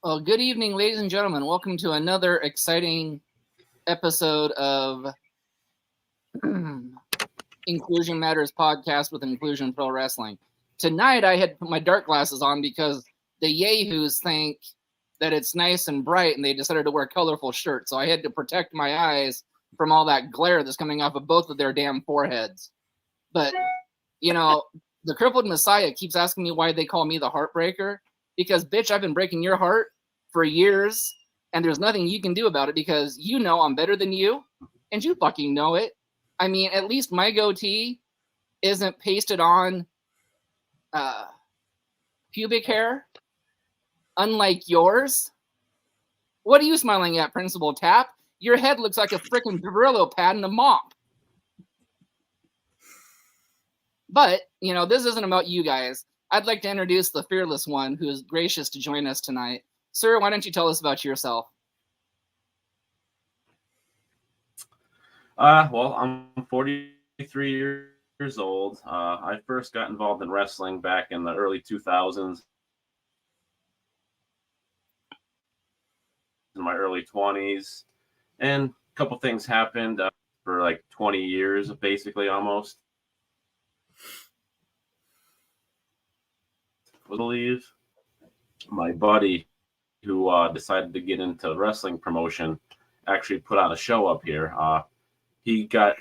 Well, good evening, ladies and gentlemen. Welcome to another exciting episode of Inclusion Matters podcast with Inclusion Pro Wrestling. Tonight, I had put my dark glasses on because the yahoos think that it's nice and bright, and they decided to wear colorful shirts. So I had to protect my eyes from all that glare that's coming off of both of their damn foreheads. But, the crippled Messiah keeps asking me why they call me the Heartbreaker. Because, bitch, I've been breaking your heart for years, and there's nothing you can do about it because you know I'm better than you, and you fucking know it. I mean, at least my goatee isn't pasted on pubic hair, unlike yours. What are you smiling at, Principal Tap? Your head looks like a freaking Brillo pad and a mop. But, this isn't about you guys. I'd like to introduce the fearless one who is gracious to join us tonight. Sir, why don't you tell us about yourself? Well, I'm 43 years old. I first got involved in wrestling back in the early 2000s, in my early 20s, and a couple things happened for like 20 years, basically almost. I believe my buddy who decided to get into wrestling promotion actually put on a show up here. He got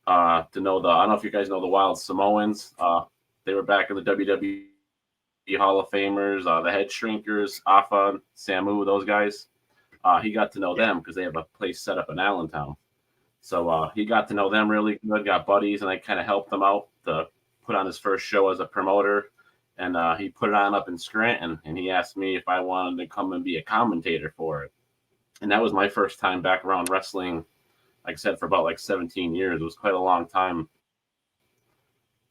to know I don't know if you guys know the Wild Samoans. They were back in the WWE Hall of Famers, the Head Shrinkers, Afa, Samu, those guys. He got to know them because they have a place set up in Allentown. So he got to know them really good, got buddies, and I kind of helped him out to put on his first show as a promoter. And he put it on up in Scranton, and he asked me if I wanted to come and be a commentator for it. And that was my first time back around wrestling, like I said, for about like 17 years. It was quite a long time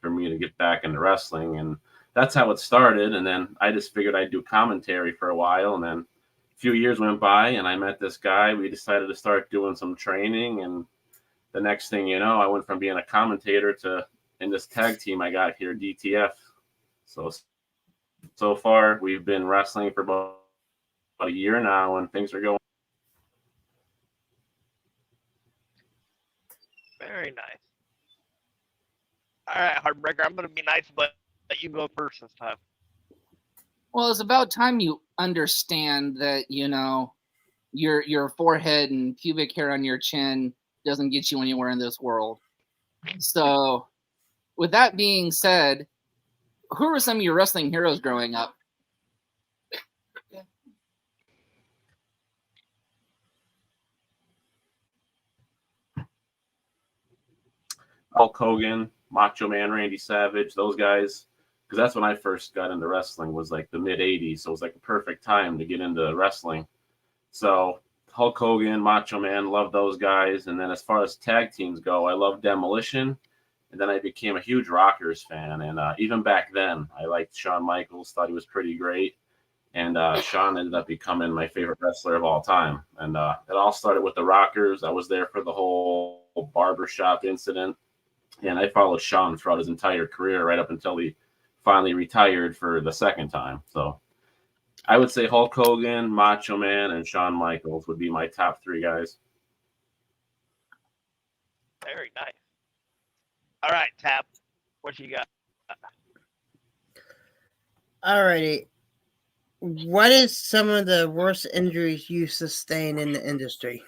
for me to get back into wrestling. And that's how it started. And then I just figured I'd do commentary for a while. And then a few years went by, and I met this guy. We decided to start doing some training. And the next thing you know, I went from being a commentator to in this tag team I got here, DTF. So far, we've been wrestling for about a year now, and things are going. Very nice. All right, Heartbreaker, I'm going to be nice, but let you go first this time. Well, it's about time you understand that, your forehead and pubic hair on your chin doesn't get you anywhere in this world. So, with that being said, who were some of your wrestling heroes growing up? Hulk Hogan, Macho Man, Randy Savage, those guys, because that's when I first got into wrestling, was like the mid 80s. So it was like a perfect time to get into wrestling. So Hulk Hogan, Macho Man, love those guys. And then as far as tag teams go, I love Demolition. And then I became a huge Rockers fan. And even back then, I liked Shawn Michaels, thought he was pretty great. And Shawn ended up becoming my favorite wrestler of all time. And it all started with the Rockers. I was there for the whole barbershop incident. And I followed Shawn throughout his entire career, right up until he finally retired for the second time. So I would say Hulk Hogan, Macho Man, and Shawn Michaels would be my top three guys. Very nice. All right, Tap, what you got? Alrighty. What is some of the worst injuries you sustained in the industry?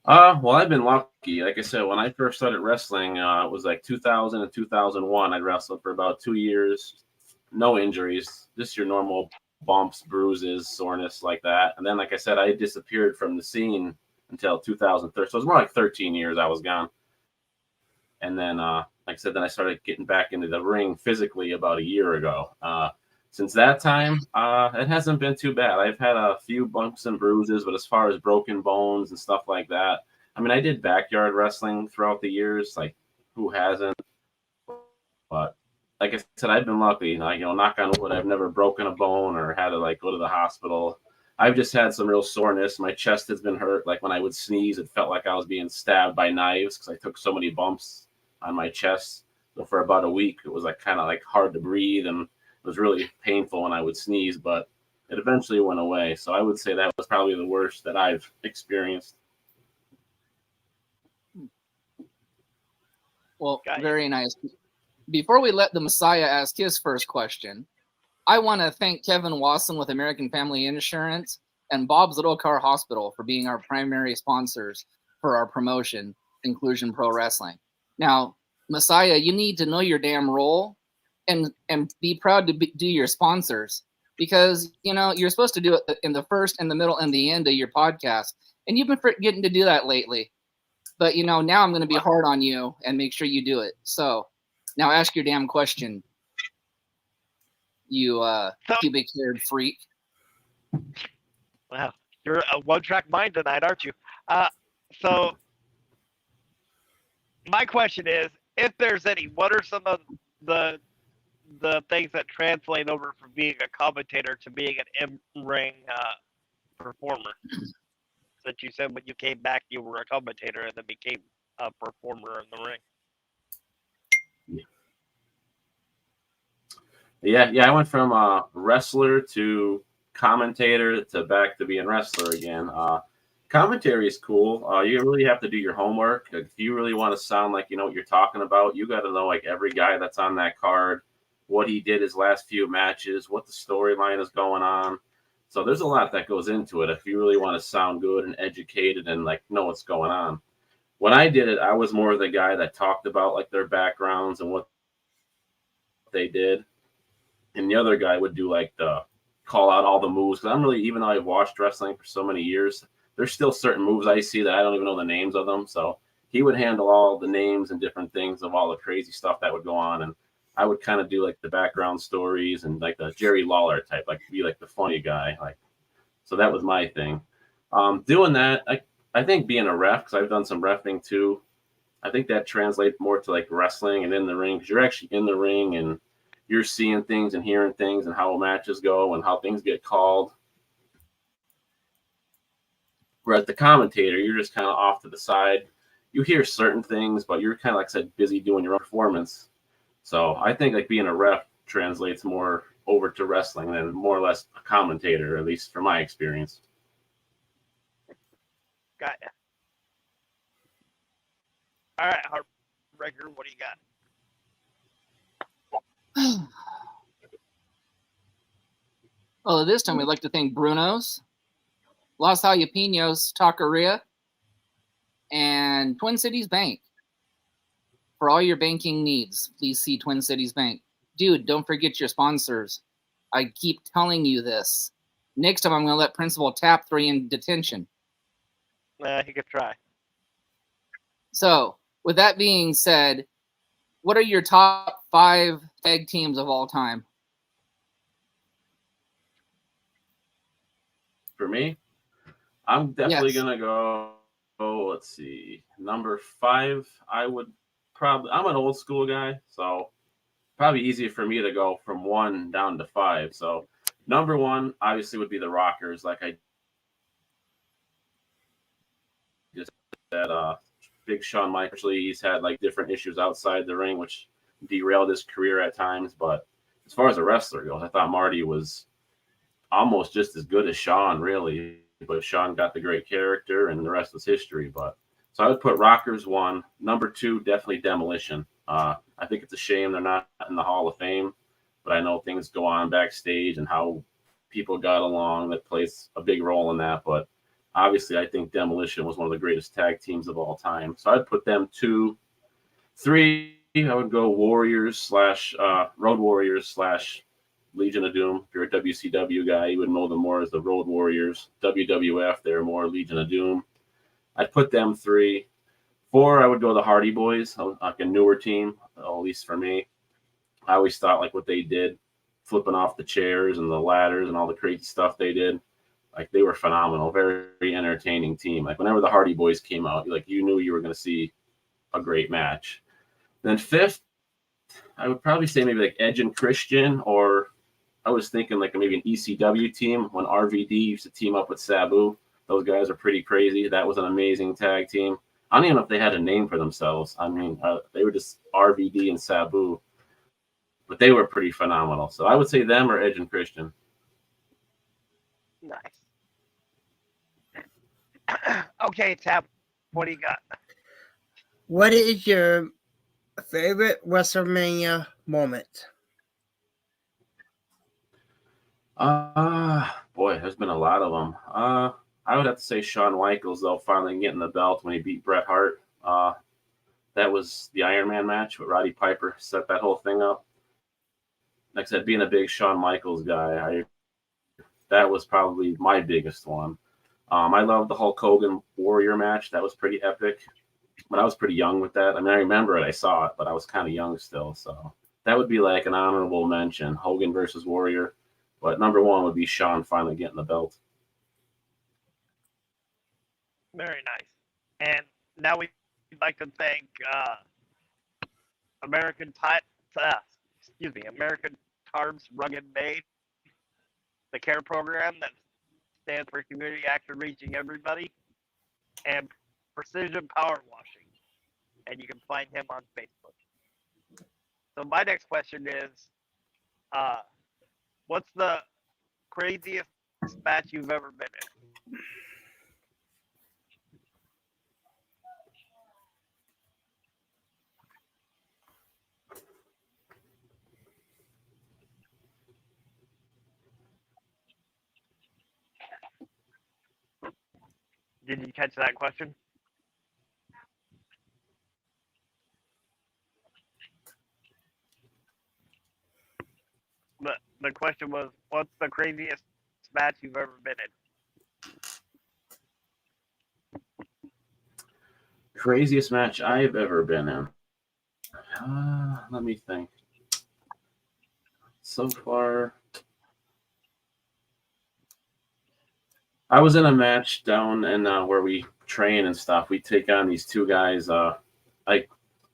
Well, I've been lucky. Like I said, when I first started wrestling, it was like 2000 and 2001. I wrestled for about 2 years, no injuries, just your normal bumps, bruises, soreness like that. And then, like I said, I disappeared from the scene until 2003. So it was more like 13 years I was gone. And then, like I said, then I started getting back into the ring physically about a year ago. Since that time, it hasn't been too bad. I've had a few bumps and bruises, but as far as broken bones and stuff like that, I mean, I did backyard wrestling throughout the years. Like, who hasn't? But like I said, I've been lucky. Like, knock on wood, I've never broken a bone or had to like go to the hospital. I've just had some real soreness. My chest has been hurt. Like when I would sneeze, it felt like I was being stabbed by knives because I took so many bumps on my chest. So for about a week, it was like kind of like hard to breathe and was really painful when I would sneeze, but it eventually went away. So I would say that was probably the worst that I've experienced. Well, very nice. Before we let the Messiah ask his first question, I want to thank Kevin Wasson with American Family Insurance and Bob's Little Car Hospital for being our primary sponsors for our promotion, Inclusion Pro Wrestling. Now, Messiah, you need to know your damn role and be proud to do your sponsors, because, you know, you're supposed to do it in the first, in the middle, and the end of your podcast. And you've been forgetting to do that lately. But, you know, now I'm going to be hard on you and make sure you do it. So now ask your damn question, you pubic-haired freak. Wow, you're a one-track mind tonight, aren't you? So my question is, if there's any, what are some of the things that translate over from being a commentator to being an in-ring performer? That you said when you came back you were a commentator and then became a performer in the ring. Yeah, I went from wrestler to commentator to back to being wrestler again. Commentary is cool. You really have to do your homework. If you really want to sound like you know what you're talking about, you got to know like every guy that's on that card, what he did his last few matches, what the storyline is going on. So there's a lot that goes into it if you really want to sound good and educated and like know what's going on. When I did it, I was more the guy that talked about like their backgrounds and what they did. And the other guy would do like the call out all the moves. Because I'm really, even though I've watched wrestling for so many years, there's still certain moves I see that I don't even know the names of them. So he would handle all the names and different things of all the crazy stuff that would go on. And I would kind of do like the background stories and like the Jerry Lawler type, like be like the funny guy. Like, so that was my thing. Doing that, I think being a ref, because I've done some reffing too, I think that translates more to like wrestling and in the ring, because you're actually in the ring and you're seeing things and hearing things and how matches go and how things get called. Whereas the commentator, you're just kind of off to the side. You hear certain things, but you're kind of, like I said, busy doing your own performance. So I think like being a ref translates more over to wrestling than more or less a commentator, at least from my experience. Got ya. All right, Heartbreaker, what do you got? Well, this time we'd like to thank Bruno's, Los Jalapenos Taqueria, and Twin Cities Bank. For all your banking needs, please see Twin Cities Bank. Dude, don't forget your sponsors. I keep telling you this. Next time I'm going to let Principal Tap throw you in detention. He could try. So, with that being said, what are your top 5 tag teams of all time? For me, I'm definitely Yes. going to go, let's see, number 5, I would probably, I'm an old school guy, so probably easier for me to go from 1 down to 5. So number 1 obviously would be the Rockers, like I just said. Big Shawn Michaels, he's had like different issues outside the ring, which derailed his career at times. But as far as a wrestler goes, I thought Marty was almost just as good as Shawn, really. But Shawn got the great character, and the rest was history. But so I would put Rockers 1. Number 2, definitely Demolition. I think it's a shame they're not in the Hall of Fame, but I know things go on backstage and how people got along that plays a big role in that. But obviously, I think Demolition was one of the greatest tag teams of all time. So I'd put them 2. 3, I would go Warriors / Road Warriors / Legion of Doom. If you're a WCW guy, you would know them more as the Road Warriors. WWF, they're more Legion of Doom. I'd put them 3. 4, I would go the Hardy Boys, like a newer team, at least for me. I always thought like what they did, flipping off the chairs and the ladders and all the crazy stuff they did, like they were phenomenal, very, very entertaining team. Like whenever the Hardy Boys came out, like you knew you were going to see a great match. Then 5th, I would probably say maybe like Edge and Christian, or I was thinking like maybe an ECW team when RVD used to team up with Sabu. Those guys are pretty crazy. That was an amazing tag team. I don't even know if they had a name for themselves. I mean, they were just RVD and Sabu. but they were pretty phenomenal. So I would say them or Edge and Christian. Nice. Okay, Tap, what do you got? What is your favorite WrestleMania moment? Boy, there's been a lot of them. I would have to say Shawn Michaels, though, finally getting the belt when he beat Bret Hart. That was the Iron Man match with Roddy Piper, set that whole thing up. Like I said, being a big Shawn Michaels guy, that was probably my biggest one. I love the Hulk Hogan Warrior match. That was pretty epic. But I was pretty young with that. I mean, I remember it. I saw it, but I was kind of young still. So that would be like an honorable mention, Hogan versus Warrior. But number one would be Shawn finally getting the belt. Very nice. And now we'd like to thank American Tarps Rugged Made, the care program that stands for Community Action Reaching Everybody, and Precision Power Washing. And you can find him on Facebook. So my next question is, what's the craziest match you've ever been in? Did you catch that question? The question was, what's the craziest match you've ever been in? Craziest match I've ever been in. Let me think. So far, I was in a match down in where we train and stuff. We take on these two guys. I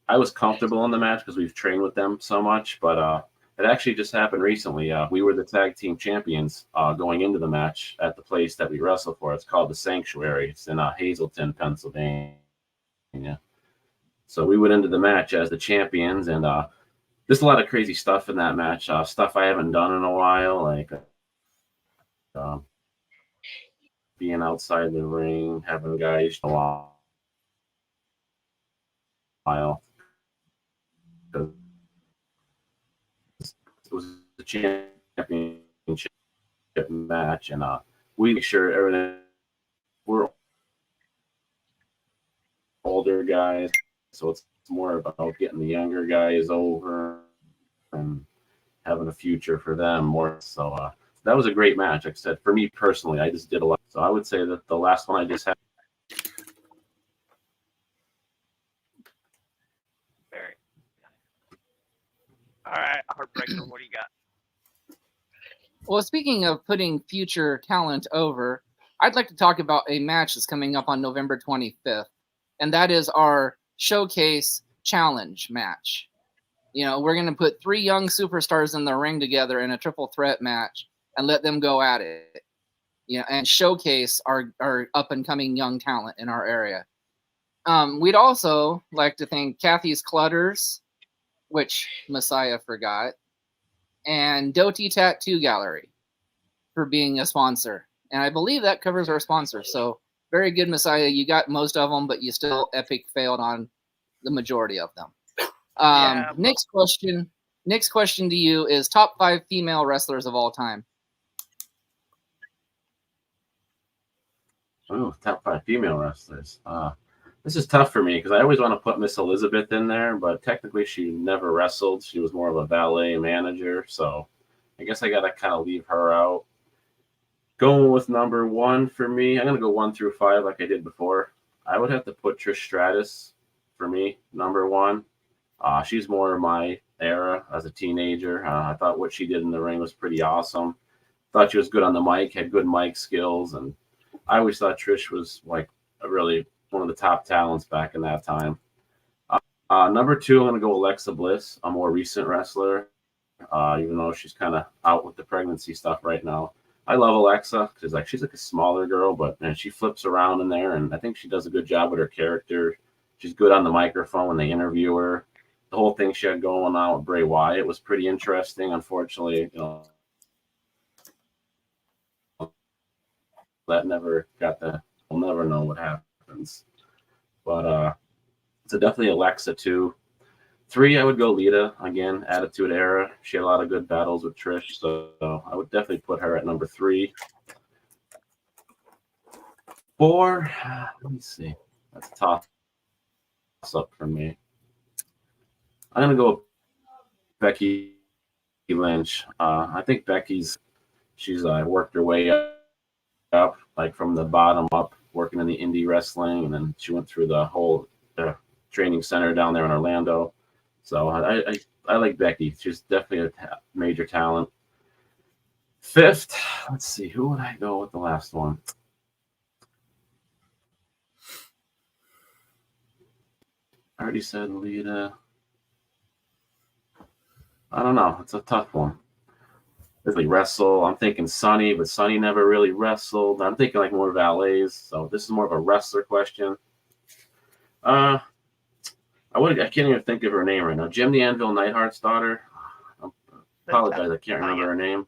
was comfortable in the match because we've trained with them so much, but it actually just happened recently. We were the tag team champions going into the match at the place that we wrestle for. It's called the Sanctuary. It's in Hazleton, Pennsylvania. So we went into the match as the champions, and there's a lot of crazy stuff in that match. Stuff I haven't done in a while, like being outside the ring, having guys a while. It was a championship match, and we make sure everything. We're older guys, so it's more about getting the younger guys over and having a future for them more. So that was a great match. Like I said, for me personally, I just did a lot. So I would say that the last one I just had. Very. All right, Heartbreaker, what do you got? Well, speaking of putting future talent over, I'd like to talk about a match that's coming up on November 25th, and that is our Showcase Challenge match. You know, we're going to put 3 young superstars in the ring together in a triple threat match and let them go at it. You know, and showcase our up and coming young talent in our area. We'd also like to thank Kathy's Clutters, which Messiah forgot, and Doty Tattoo Gallery for being a sponsor. And I believe that covers our sponsors. So very good, Messiah. You got most of them, but you still epic failed on the majority of them. Next question to you is top 5 female wrestlers of all time. Oh, top 5 female wrestlers. This is tough for me because I always want to put Miss Elizabeth in there, but technically she never wrestled. She was more of a valet manager, so I guess I got to kind of leave her out. Going with number 1 for me, I'm going to go 1 through 5 like I did before. I would have to put Trish Stratus for me, number 1. She's more of my era as a teenager. I thought what she did in the ring was pretty awesome. Thought she was good on the mic, had good mic skills, and I always thought Trish was like really one of the top talents back in that time. Number 2, I'm going to go Alexa Bliss, a more recent wrestler, even though she's kind of out with the pregnancy stuff right now. I love Alexa because she's like a smaller girl, but man, she flips around in there, and I think she does a good job with her character. She's good on the microphone when they interview her. the whole thing she had going on with Bray Wyatt was pretty interesting. Unfortunately, that never got the. We'll never know what happens. But so definitely Alexa 2. 3, I would go Lita again. Attitude Era. She had a lot of good battles with Trish, so I would definitely put her at number 3. 4. Let me see. That's a toss up for me. I'm gonna go with Becky Lynch. I think she's worked her way up, like from the bottom up, working in the indie wrestling, and then she went through the whole training center down there in Orlando. So I like Becky. She's definitely a major talent. 5th, let's see, who would I go with the last one? I already said Lita. I don't know. It's a tough one. Really wrestle. I'm thinking Sunny, but Sunny never really wrestled. I'm thinking like more valets. So this is more of a wrestler question. I can't even think of her name right now. Jim the Anvil Neidhart's daughter. I apologize, I can't remember her name.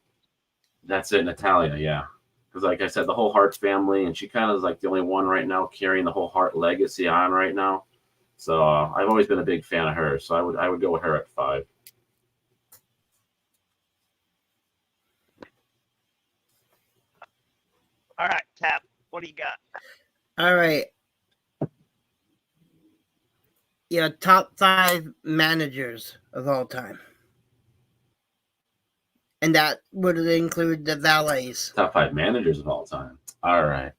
That's it, Natalia. Yeah, because like I said, the whole Hart family, and she kind of is like the only one right now carrying the whole Hart legacy on right now. So I've always been a big fan of her. So I would go with her at 5. All right, Tap. What do you got? All right. Your top 5 managers of all time. And that would include the valets. Top 5 managers of all time. All right.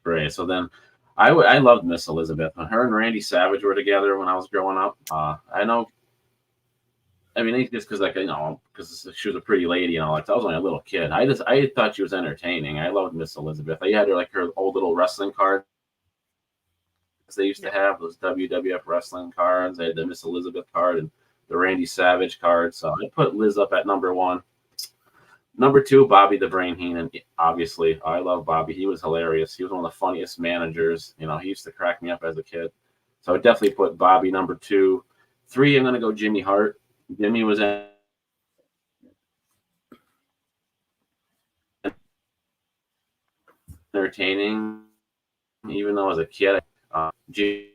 Great. So then I loved Miss Elizabeth. When her and Randy Savage were together when I was growing up, I know. I mean, just because because she was a pretty lady and all that. I was only a little kid. I thought she was entertaining. I loved Miss Elizabeth. I had her old little wrestling cards. They used to have those WWF wrestling cards. They had the Miss Elizabeth card and the Randy Savage card. So I put Liz up at number 1. Number 2, Bobby the Brain Heenan. Obviously, I love Bobby. He was hilarious. He was one of the funniest managers. He used to crack me up as a kid. So I would definitely put Bobby number 2. 3, I'm going to go Jimmy Hart. Jimmy was entertaining, even though as a kid, Jimmy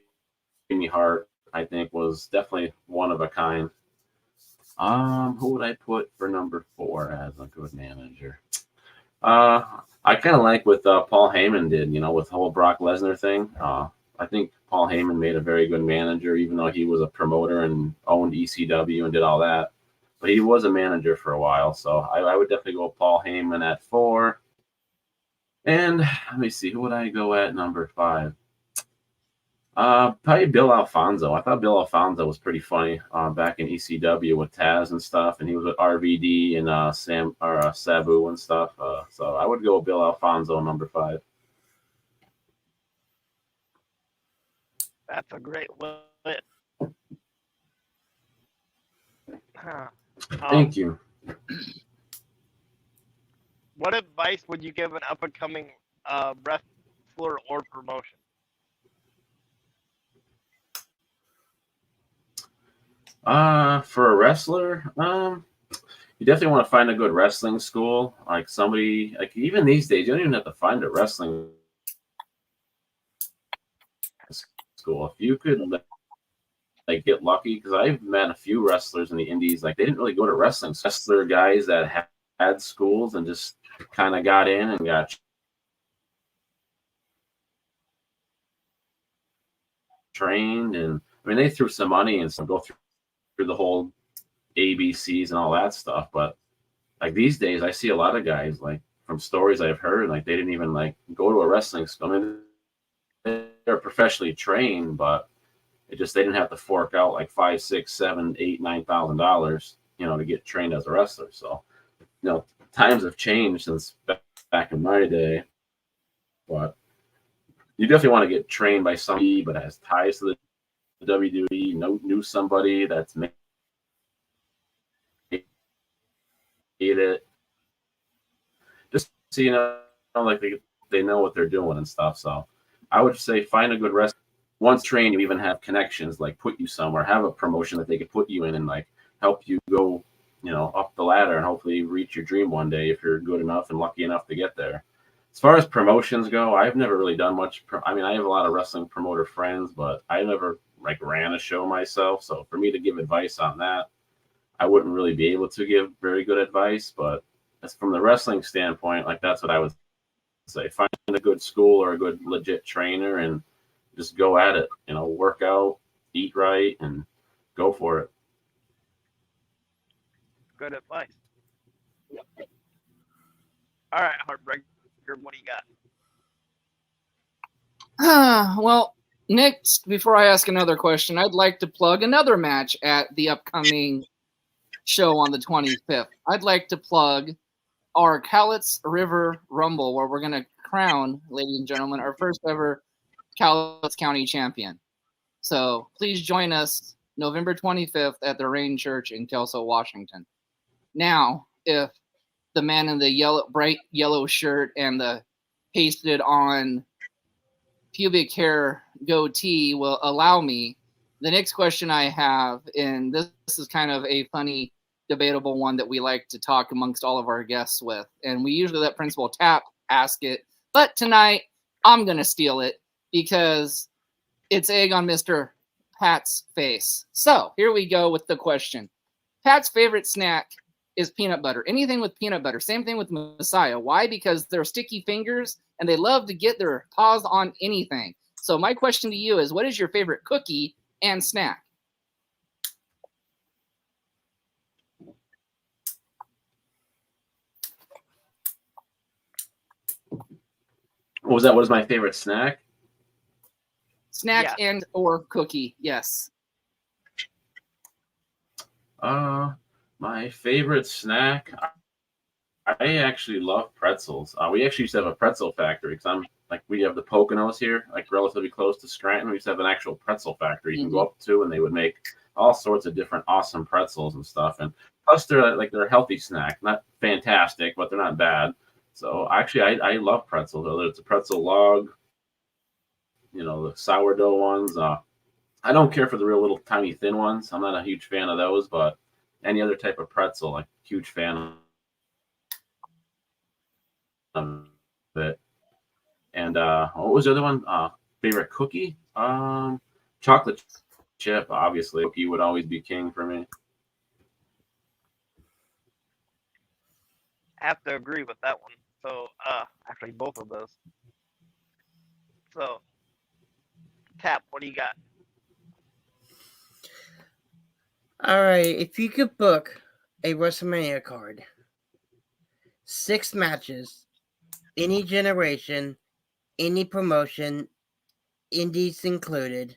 Hart, I think, was definitely one of a kind. Who would I put for number 4 as a good manager? I kind of like what Paul Heyman did, with the whole Brock Lesnar thing. I think Paul Heyman made a very good manager, even though he was a promoter and owned ECW and did all that. But he was a manager for a while, so I would definitely go with Paul Heyman at 4. And let me see, who would I go at number 5? Probably Bill Alfonso. I thought Bill Alfonso was pretty funny back in ECW with Taz and stuff, and he was with RVD and Sabu and stuff. So I would go with Bill Alfonso number 5. That's a great list. Thank you. What advice would you give an up-and-coming wrestler or promotion? For a wrestler, you definitely want to find a good wrestling school, like somebody, like even these days, you don't even have to find a wrestling school. If you could like get lucky, because I've met a few wrestlers in the indies, like they didn't really go to wrestling. Wrestler guys that had schools and just kind of got in and got trained, and I mean they threw some money and some go through the whole ABCs and all that stuff. But like these days, I see a lot of guys, like from stories I've heard, like they didn't even like go to a wrestling school. I mean, they're professionally trained, but they didn't have to fork out like $5,000, $6,000, $7,000, $8,000, $9,000, to get trained as a wrestler. So, times have changed since back in my day. But you definitely want to get trained by somebody, but has ties to the WWE, knew somebody that's made it. Just so like they know what they're doing and stuff. So I would say find a good wrestler. once trained, you even have connections, like put you somewhere, have a promotion that they could put you in and like help you go, up the ladder and hopefully reach your dream one day if you're good enough and lucky enough to get there. As far as promotions go, I've never really done much. I mean, I have a lot of wrestling promoter friends, but I never like ran a show myself. So for me to give advice on that, I wouldn't really be able to give very good advice. But as from the wrestling standpoint, like that's what I would say. Find a good school or a good legit trainer and just go at it. Work out, eat right, and go for it. Good advice. All right, Heartbreaker, what do you got? Well, next, before I ask another question, I'd like to plug another match at the upcoming show on the 25th. I'd like to plug our Cowlitz River Rumble, where we're going to crown, ladies and gentlemen, our first ever Cowlitz County champion. So please join us November 25th at the Rain Church in Kelso, Washington. Now, if the man in the bright yellow shirt and the pasted on pubic hair goatee will allow me, the next question I have, and this is kind of a funny, debatable one that we like to talk amongst all of our guests with, and we usually let Principal Tap ask it, but tonight I'm going to steal it because it's egg on Mr. Pat's face. So here we go with the question. Pat's favorite snack is peanut butter. Anything with peanut butter. Same thing with Messiah. Why? Because they're sticky fingers and they love to get their paws on anything. So my question to you is, what is your favorite cookie and snack? What was that? What is my favorite snack? Snack and or cookie, yes. My favorite snack, I actually love pretzels. We actually used to have a pretzel factory because we have the Poconos here, like relatively close to Scranton. We used to have an actual pretzel factory you can go up to, and they would make all sorts of different awesome pretzels and stuff. And plus, they're a healthy snack, not fantastic, but they're not bad. So actually, I love pretzels. Whether it's a pretzel log, the sourdough ones. I don't care for the real little tiny thin ones. I'm not a huge fan of those, but any other type of pretzel, like huge fan of it. And what was the other one? Favorite cookie? Chocolate chip, obviously. Cookie would always be king for me. I have to agree with that one. So, actually, both of those. So, Tap, what do you got? All right, if you could book a WrestleMania card, 6 matches, any generation, any promotion, indies included,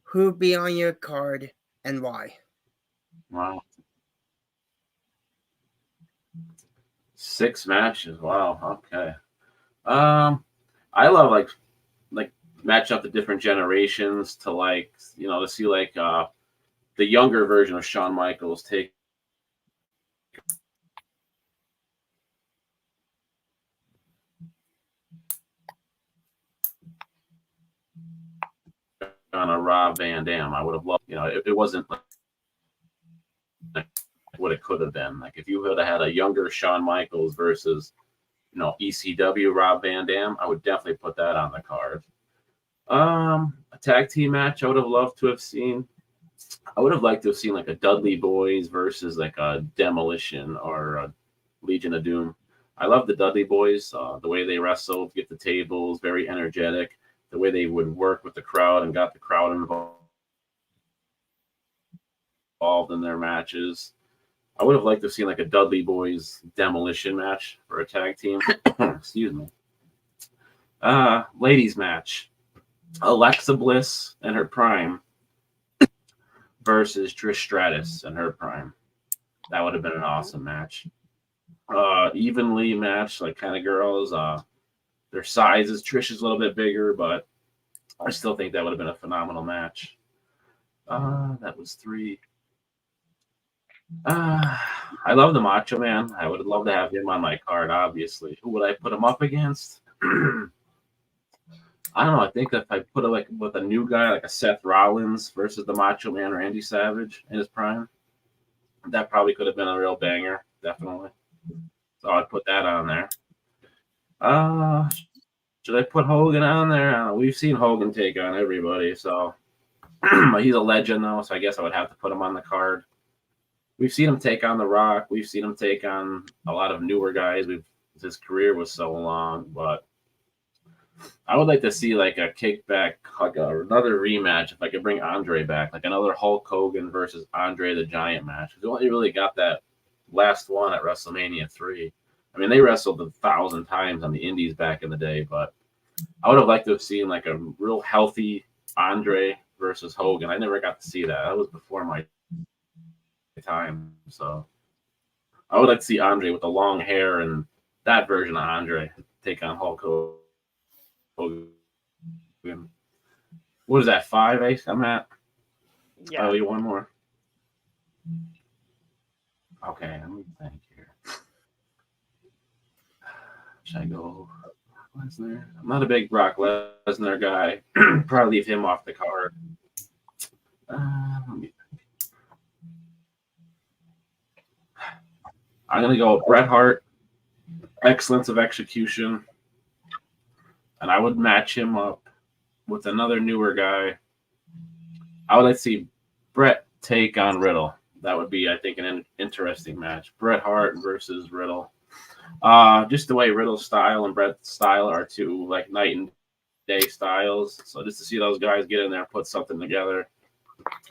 who'd be on your card and why? Wow. 6 matches. Wow. Okay. I love like match up the different generations to to see the younger version of Shawn Michaels take on a Rob Van Dam. I would have loved, it wasn't like what it could have been. Like if you would have had a younger Shawn Michaels versus, ECW Rob Van Dam, I would definitely put that on the card. A tag team match I would have loved to have seen. I would have liked to have seen like a Dudley Boys versus like a Demolition or a Legion of Doom. I love the Dudley Boys, the way they wrestled, get the tables, very energetic, the way they would work with the crowd and got the crowd involved in their matches. I would have liked to have seen like a Dudley Boys Demolition match for a tag team. Excuse me. Ladies match. Alexa Bliss and her prime versus Trish Stratus and her prime. That would have been an awesome match. Evenly matched, like kind of girls. Their sizes. Trish is a little bit bigger, but I still think that would have been a phenomenal match. That was 3. I love the Macho Man. I would love to have him on my card, obviously. Who would I put him up against? I don't know. I think if I put it like with a new guy, like a Seth Rollins versus the Macho Man or Randy Savage in his prime, that probably could have been a real banger, definitely. So I'd put that on there. Uh, should I put Hogan on there? We've seen Hogan take on everybody, so he's a legend though. So I guess I would have to put him on the card. We've seen him take on The Rock. We've seen him take on a lot of newer guys. His career was so long, but I would like to see like a kickback, like another rematch. If I could bring Andre back, like another Hulk Hogan versus Andre the Giant match. We only really got that last one at WrestleMania 3. I mean, they wrestled 1,000 times on the Indies back in the day, but I would have liked to have seen like a real healthy Andre versus Hogan. I never got to see that. That was before my time, so I would like to see Andre with the long hair and that version of Andre take on Hulk Hogan. What is that, 5, Ace? I'm at? Yeah. Oh, you one more. Okay, let me think here. Should I go Lesnar? I'm not a big Brock Lesnar guy. Probably leave him off the card. Let me think. I'm going to go with Bret Hart, excellence of execution. And I would match him up with another newer guy. I would like to see Bret take on Riddle. That would be, I think, an interesting match. Bret Hart versus Riddle. Just the way Riddle's style and Bret's style are two like night and day styles. So just to see those guys get in there and put something together,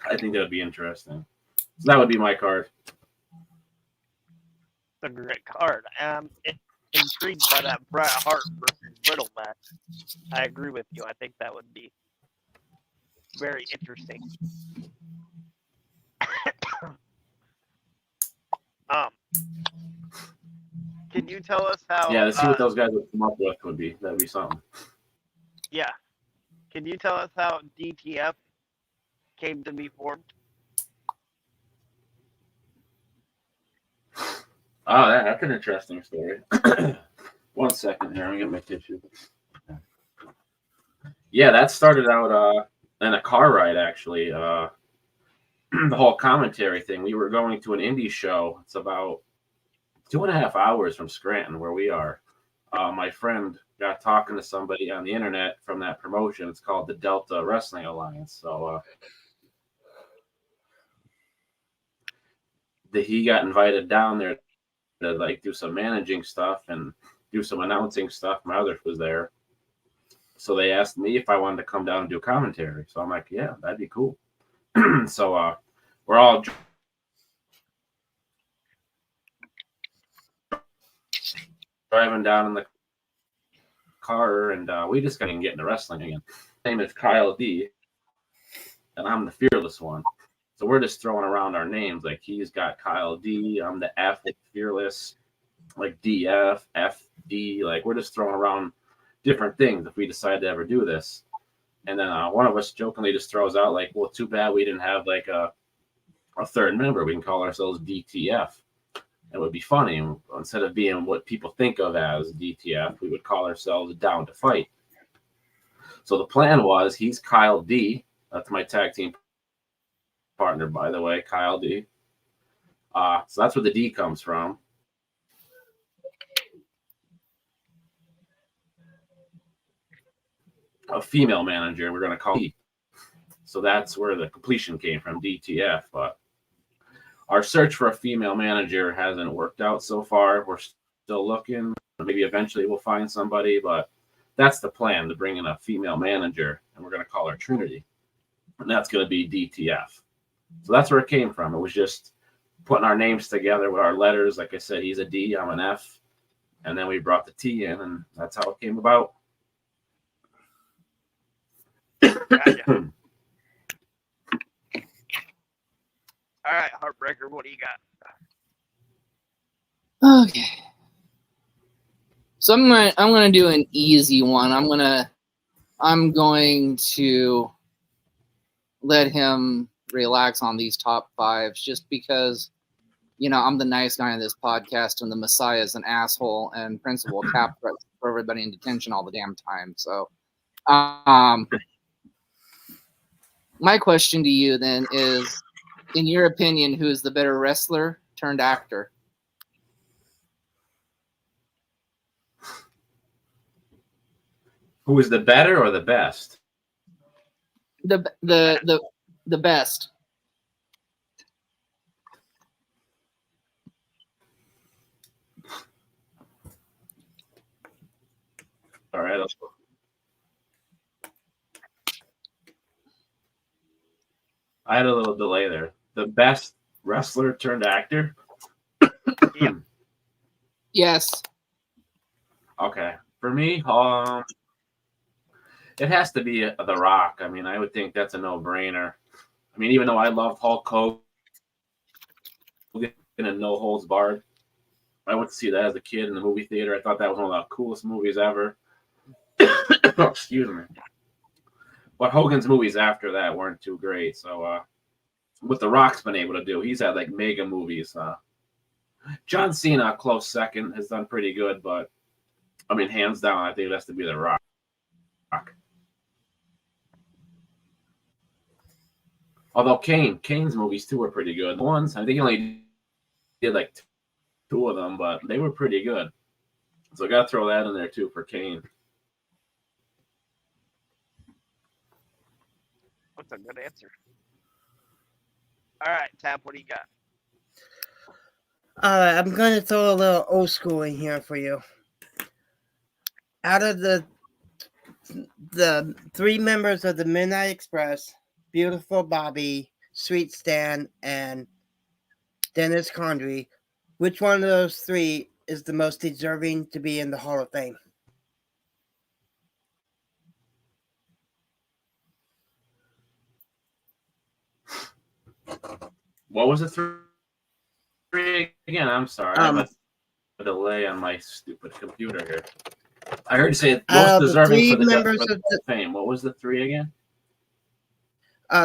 I think that would be interesting. So that would be my card. A great card. Intrigued by that Bret Hart versus Riddle match. I agree with you. I think that would be very interesting. Can you tell us how? Yeah, to see what those guys would come up with that'd be something. Yeah. Can you tell us how DTF came to be formed? Oh, that's an interesting story. 1 second here, I'm gonna get my tissue. Yeah, that started out in a car ride actually. The whole commentary thing. We were going to an indie show. It's about 2.5 hours from Scranton, where we are. My friend got talking to somebody on the internet from that promotion. It's called the Delta Wrestling Alliance. So he got invited down there to like do some managing stuff and do some announcing stuff. My other was there. So they asked me if I wanted to come down and do commentary. So I'm like, yeah, that'd be cool. So we're all driving down in the car, and we just got to get into wrestling again. His name is Kyle D, and I'm the fearless one. So we're just throwing around our names. Like he's got Kyle D, I'm the F, like fearless, like DF, FD. Like we're just throwing around different things if we decide to ever do this. And then one of us jokingly just throws out like, well, too bad we didn't have like a third member. We can call ourselves DTF. It would be funny. Instead of being what people think of as DTF, we would call ourselves Down to Fight. So the plan was he's Kyle D. That's my tag team partner, by the way, Kyle D. So that's where the D comes from. A female manager, we're going to call D. So that's where the completion came from, DTF. But our search for a female manager hasn't worked out so far. We're still looking. Maybe eventually we'll find somebody, but that's the plan, to bring in a female manager, and we're going to call her Trinity. And that's going to be DTF. So that's where it came from. It was just putting our names together with our letters. Like I said, he's a D, I'm an F. And then we brought the T in, and that's how it came about. Gotcha. All right, Heartbreaker, what do you got? Okay. So I'm gonna do an easy one. I'm going to let him relax on these top 5s just because, you know, I'm the nice guy in this podcast and the Messiah is an asshole and Principal Cap threats for everybody in detention all the damn time. So My question to you then is, in your opinion, who is the better wrestler turned actor? Who is the better or the best? The best. All right. I had a little delay there. The best wrestler turned actor? Yep. Yes. Okay. For me, it has to be The Rock. I mean, I would think that's a no-brainer. I mean, even though I loved Hulk Hogan and No Holds Barred, I went to see that as a kid in the movie theater. I thought that was one of the coolest movies ever. Excuse me. But Hogan's movies after that weren't too great. So, what The Rock's been able to do, he's had like mega movies. John Cena, close second, has done pretty good, but I mean, hands down, I think it has to be The Rock. Although Kane's movies too were pretty good. The ones, I think he only did like two of them, but they were pretty good. So I got to throw that in there too for Kane. That's a good answer. All right, Tap, what do you got? I'm going to throw a little old school in here for you. Out of the three members of the Midnight Express, Beautiful Bobby, Sweet Stan, and Dennis Condrey, which one of those three is the most deserving to be in the Hall of Fame? What was the three again? I'm sorry. I have a delay on my stupid computer here. I heard you say most deserving for the fame. What was the three again?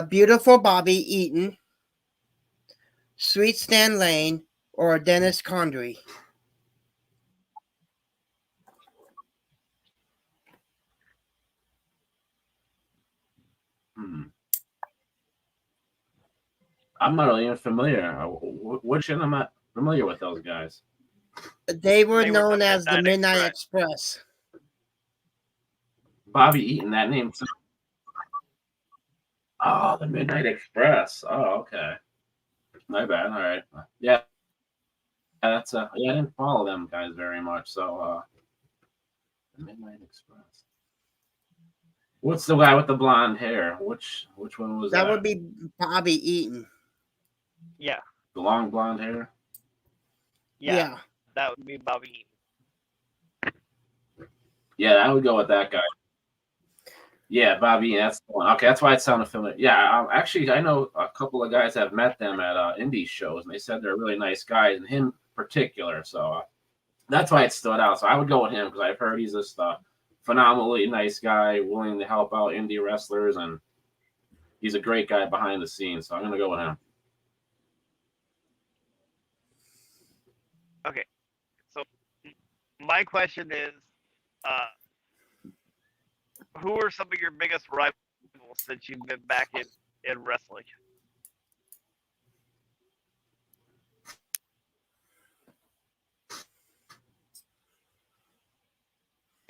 Beautiful Bobby Eaton, Sweet Stan Lane, or Dennis Condrey? I'm not really even familiar. Which I'm not familiar with those guys. They were known as the Midnight Express. Bobby Eaton, that name. Oh, the Midnight Express. Oh, okay. My bad. All right. Yeah. That's yeah, I didn't follow them guys very much. So the Midnight Express. What's the guy with the blonde hair? Which one was that? That would be Bobby Eaton. Yeah. The long blonde hair? Yeah. That would be Bobby Eaton. Yeah, I would go with that guy. Yeah, Bobby, that's the one. Okay, that's why it sounded familiar. Yeah, actually, I know a couple of guys have met them at indie shows, and they said they're really nice guys, and him in particular. So that's why it stood out. So I would go with him because I've heard he's just a phenomenally nice guy, willing to help out indie wrestlers, and he's a great guy behind the scenes. So I'm going to go with him. Okay, so my question is, who are some of your biggest rivals since you've been back in wrestling?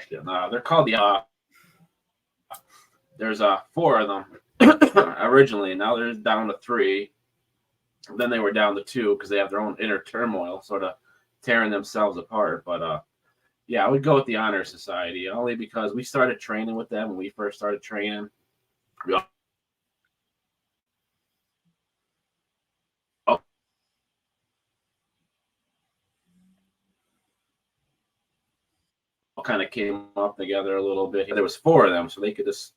Yeah, they're called the. There's 4 of them originally. Now they're down to 3. Then they were down to 2 because they have their own inner turmoil, sort of tearing themselves apart. But yeah, I would go with the Honor Society only because we started training with them when we first started training. We all kind of came up together a little bit. There was 4 of them, so they could just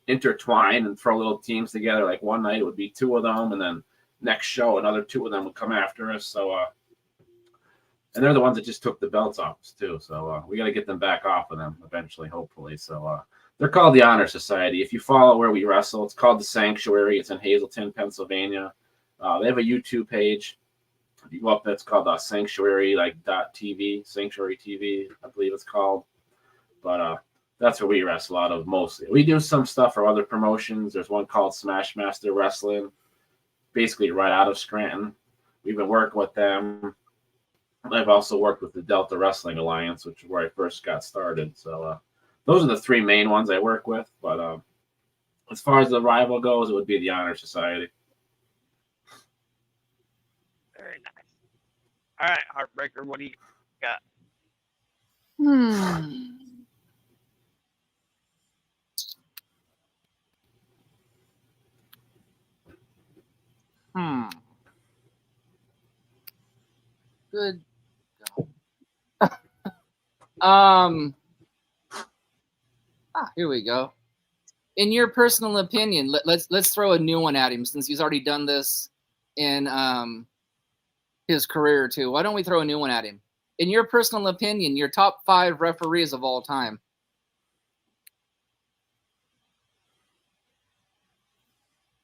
intertwine and throw little teams together. Like one night it would be 2 of them, and then next show another 2 of them would come after us. So and they're the ones that just took the belts off us too. So we got to get them back off of them eventually, hopefully. So they're called the Honor Society. If you follow where we wrestle, it's called the Sanctuary. It's in Hazleton, Pennsylvania. They have a YouTube page. If you go up, that's called Sanctuary, like .tv, Sanctuary TV, I believe it's called. But That's where we wrestle out of mostly. We do some stuff for other promotions. There's one called Smashmaster Wrestling, basically right out of Scranton. We've been working with them. I've also worked with the Delta Wrestling Alliance, which is where I first got started. So those are the three main ones I work with. But as far as the rival goes, it would be the Honor Society. Very nice. All right, Heartbreaker, what do you got? Good God. Here we go. In your personal opinion, let's throw a new one at him since he's already done this in his career or two. Why don't we throw a new one at him? In your personal opinion, your top 5 referees of all time.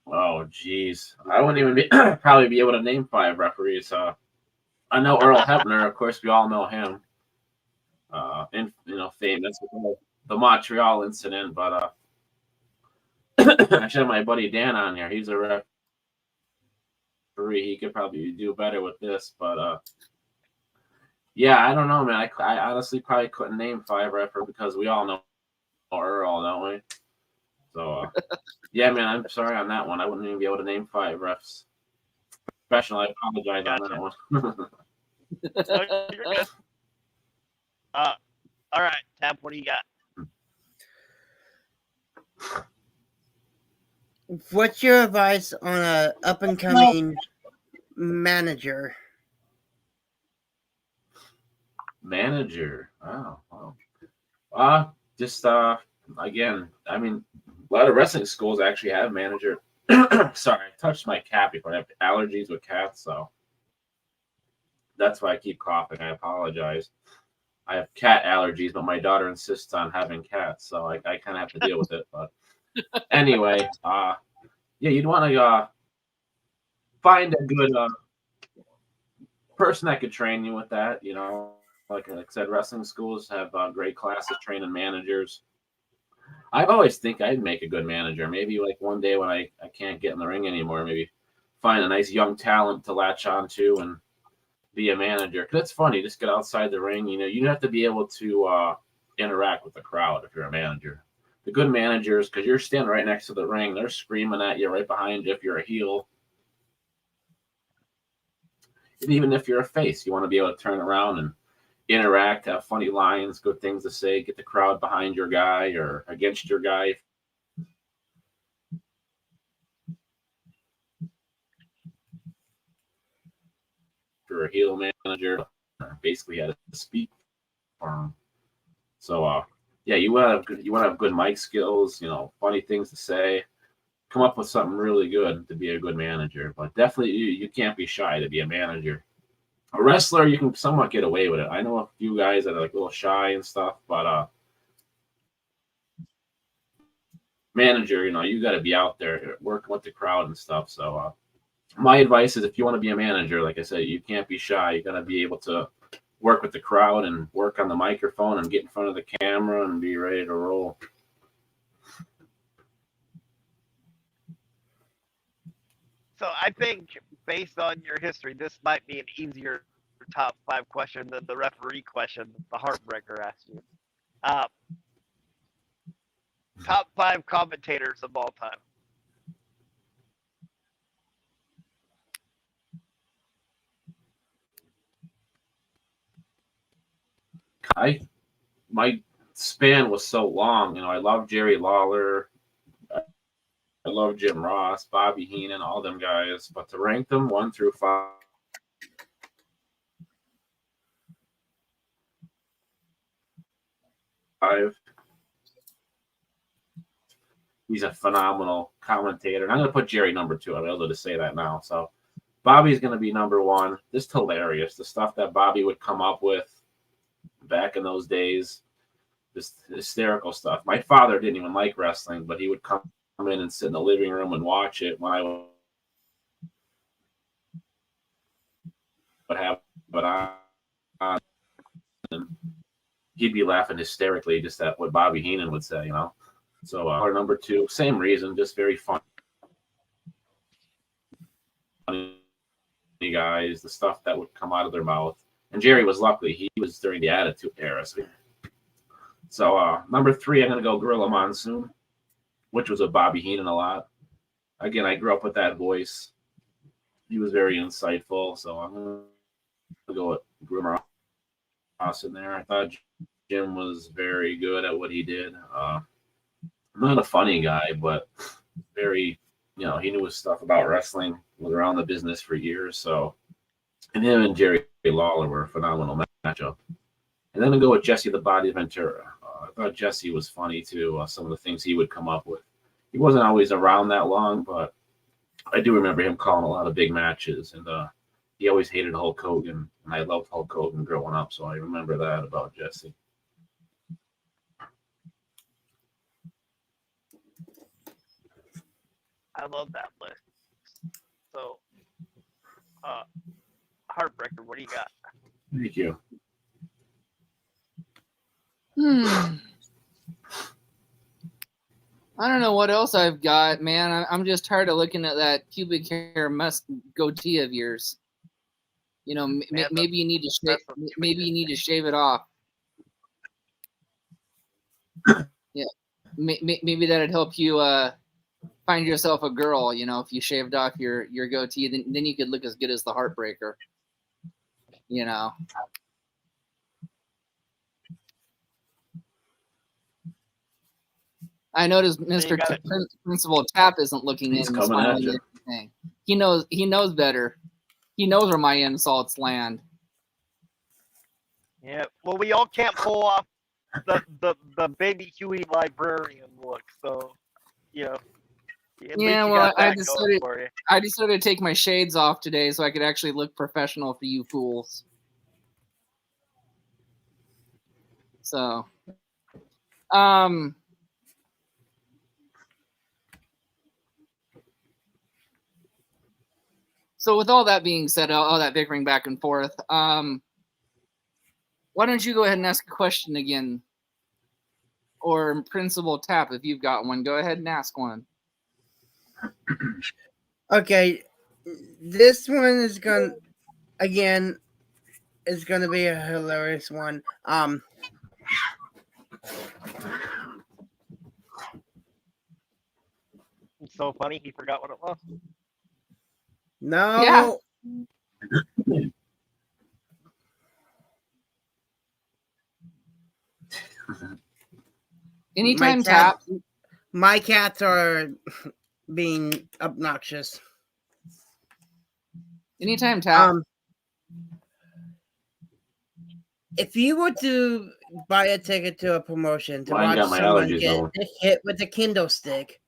Oh, geez. I wouldn't even probably be able to name 5 referees. I know Earl Hebner. Of course, we all know him. And famous with the Montreal incident. But I should have my buddy Dan on here. He's a referee. He could probably do better with this. But yeah, I don't know, man. I honestly probably couldn't name 5 referees because we all know Earl, don't we? So yeah, man, I'm sorry on that one. I wouldn't even be able to name 5 refs. Professional, I apologize on that one. No, you're good. All right, Tab, what do you got? What's your advice on a up and coming manager? Manager. Oh. Just again, I mean, a lot of wrestling schools actually have manager. Sorry, I touched my cat before. I have allergies with cats, so that's why I keep coughing. I apologize. I have cat allergies, but my daughter insists on having cats, so I kind of have to deal with it. But anyway, yeah, you'd want to find a good person that could train you with that. Like I said, wrestling schools have great classes training managers. I've always think I'd make a good manager. Maybe like one day when I can't get in the ring anymore, maybe find a nice young talent to latch on to and be a manager. Because it's funny, just get outside the ring. You have to be able to interact with the crowd if you're a manager. The good managers, because you're standing right next to the ring, they're screaming at you right behind you if you're a heel. And even if you're a face, you want to be able to turn around and interact, have funny lines, good things to say, get the crowd behind your guy or against your guy. If you're a heel manager, basically had to speak for him. So yeah, you want to have good mic skills, funny things to say, come up with something really good to be a good manager. But definitely you can't be shy to be a manager. A wrestler, you can somewhat get away with it. I know a few guys that are like a little shy and stuff, but manager, you got to be out there working with the crowd and stuff. So my advice is if you want to be a manager, like I said, you can't be shy. You got to be able to work with the crowd and work on the microphone and get in front of the camera and be ready to roll. So I think based on your history, this might be an easier top 5 question than the referee question the Heartbreaker asked you. Top 5 commentators of all time. My span was so long. I love Jerry Lawler. I love Jim Ross, Bobby Heenan, all them guys. But to rank them 1 through 5, he's a phenomenal commentator. And I'm going to put Jerry number 2. I'm able to say that now. So Bobby's going to be number 1. Just hilarious. The stuff that Bobby would come up with back in those days. Just hysterical stuff. My father didn't even like wrestling, but he would come in and sit in the living room and watch it when I would have it on. he'd be laughing hysterically just at what Bobby Heenan would say, So our number 2, same reason, just very funny guys, the stuff that would come out of their mouth. And Jerry was lucky; he was during the Attitude Era. So number 3, I'm going to go Gorilla Monsoon, which was with Bobby Heenan a lot. Again, I grew up with that voice. He was very insightful, so I'm going to go with Gorilla Monsoon there. I thought Jim was very good at what he did. Not a funny guy, but very, he knew his stuff about wrestling, was around the business for years. So, and him and Jerry Lawler were a phenomenal matchup. And then I go with Jesse the Body Ventura. I thought Jesse was funny too. Some of the things he would come up with. He wasn't always around that long, but I do remember him calling a lot of big matches. And he always hated Hulk Hogan, and I loved Hulk Hogan growing up, so I remember that about Jesse. I love that list. So, Heartbreaker, what do you got? Thank you. I don't know what else I've got, man. I'm just tired of looking at that pubic hair goatee of yours. Maybe you need to shave. Maybe you need to shave it off. Yeah, maybe that'd help you find yourself a girl. If you shaved off your goatee, then you could look as good as the Heartbreaker. I noticed Mr. Principal Tap isn't looking in and smiling at anything. He knows better. He knows where my insults land. Yeah, well, we all can't pull off the baby Huey librarian look, so Yeah, well, I decided to take my shades off today so I could actually look professional for you fools. So, So with all that being said, all that bickering back and forth, why don't you go ahead and ask a question again? Or Principal Tap, if you've got one, go ahead and ask one. Okay, this one is gonna be a hilarious one. It's so funny he forgot what it was. No. Yeah. Anytime Tap. My cats are being obnoxious. Anytime Tap. If you were to buy a ticket to a promotion to watch someone get hit with a kendo stick,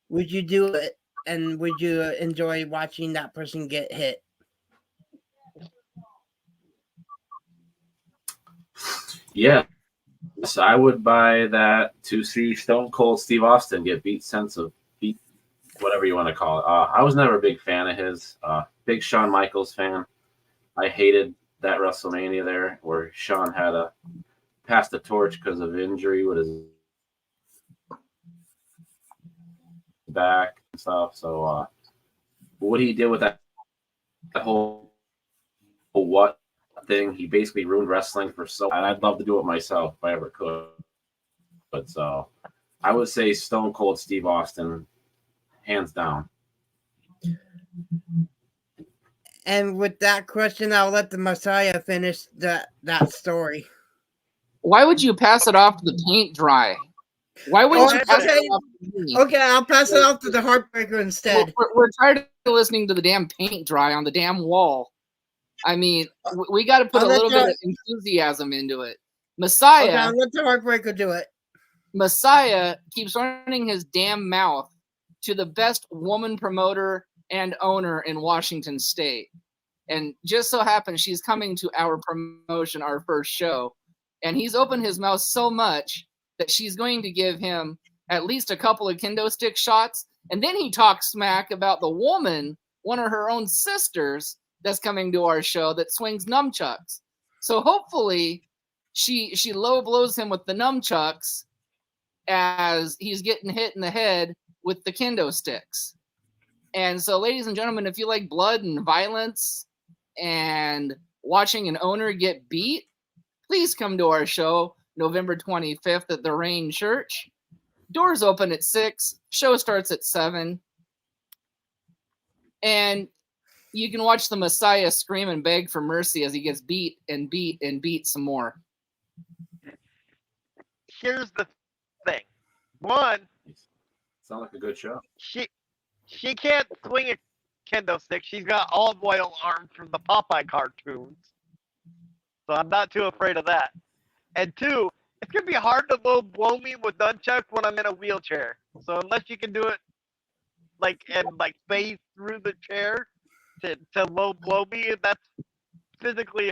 would you do it? And would you enjoy watching that person get hit? Yeah. So I would buy that to see Stone Cold Steve Austin get beat, whatever you want to call it. I was never a big fan of his. Big Shawn Michaels fan. I hated that WrestleMania there where Shawn had to pass the torch because of injury with his back and stuff. So what he did with that whole what thing, he basically ruined wrestling for and I'd love to do it myself if I ever could. But so I would say Stone Cold Steve Austin, hands down. And with that question, I'll let the Messiah finish that story. Why would you pass it off to the paint dry? Why wouldn't you pass it off to me? Okay, I'll pass it off to the Heartbreaker instead. We're tired of listening to the damn paint dry on the damn wall. I mean, we got to put a little bit of enthusiasm into it. Messiah. Okay, I'll let the Heartbreaker do it. Messiah keeps running his damn mouth to the best woman promoter and owner in Washington State. And just so happens she's coming to our promotion, our first show. And he's opened his mouth so much that she's going to give him at least a couple of kendo stick shots. And then he talks smack about the woman, one of her own sisters, that's coming to our show that swings nunchucks. So hopefully she low blows him with the nunchucks as he's getting hit in the head with the kendo sticks. And so, ladies and gentlemen, if you like blood and violence and watching an owner get beat, please come to our show November 25th at the Rain Church. Doors open at 6. Show starts at 7. And you can watch the Messiah scream and beg for mercy as he gets beat and beat and beat some more. Here's the thing. One, Sound like a good show. she can't swing a kendo stick. She's got olive oil arms from the Popeye cartoons. So I'm not too afraid of that. And two, it's going to be hard to low blow me with nunchucks when I'm in a wheelchair. So unless you can do it and phase through the chair to low blow me, that's physically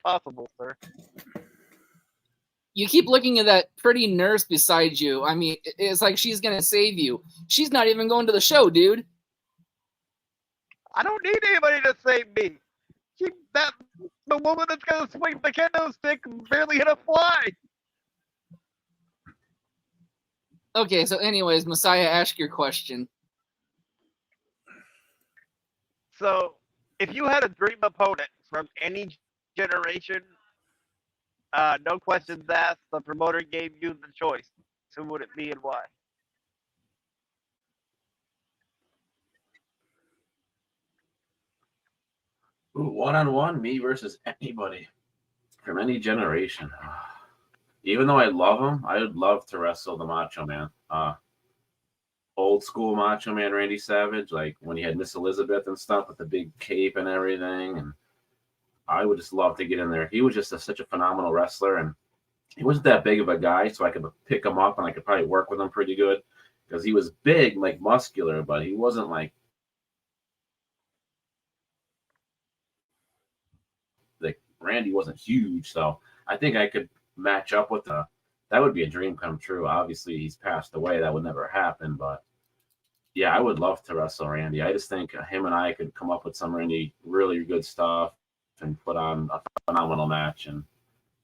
impossible, sir. You keep looking at that pretty nurse beside you. I mean, it's like she's going to save you. She's not even going to the show, dude. I don't need anybody to save me. The woman that's going to swing the kendo stick barely hit a fly. Okay, so anyways, Messiah, ask your question. So, if you had a dream opponent from any generation, no questions asked, the promoter gave you the choice, who would it be and why? Ooh, one-on-one, me versus anybody from any generation. Even though I love him, I would love to wrestle the Macho Man. Old school Macho Man Randy Savage, like when he had Miss Elizabeth and stuff with the big cape and everything. And I would just love to get in there. He was just such a phenomenal wrestler, and he wasn't that big of a guy, so I could pick him up and I could probably work with him pretty good because he was big, like muscular, but he wasn't like Randy wasn't huge. So I think I could match up with that would be a dream come true. Obviously, he's passed away. That would never happen. But yeah, I would love to wrestle Randy. I just think him and I could come up with some really good stuff and put on a phenomenal match. And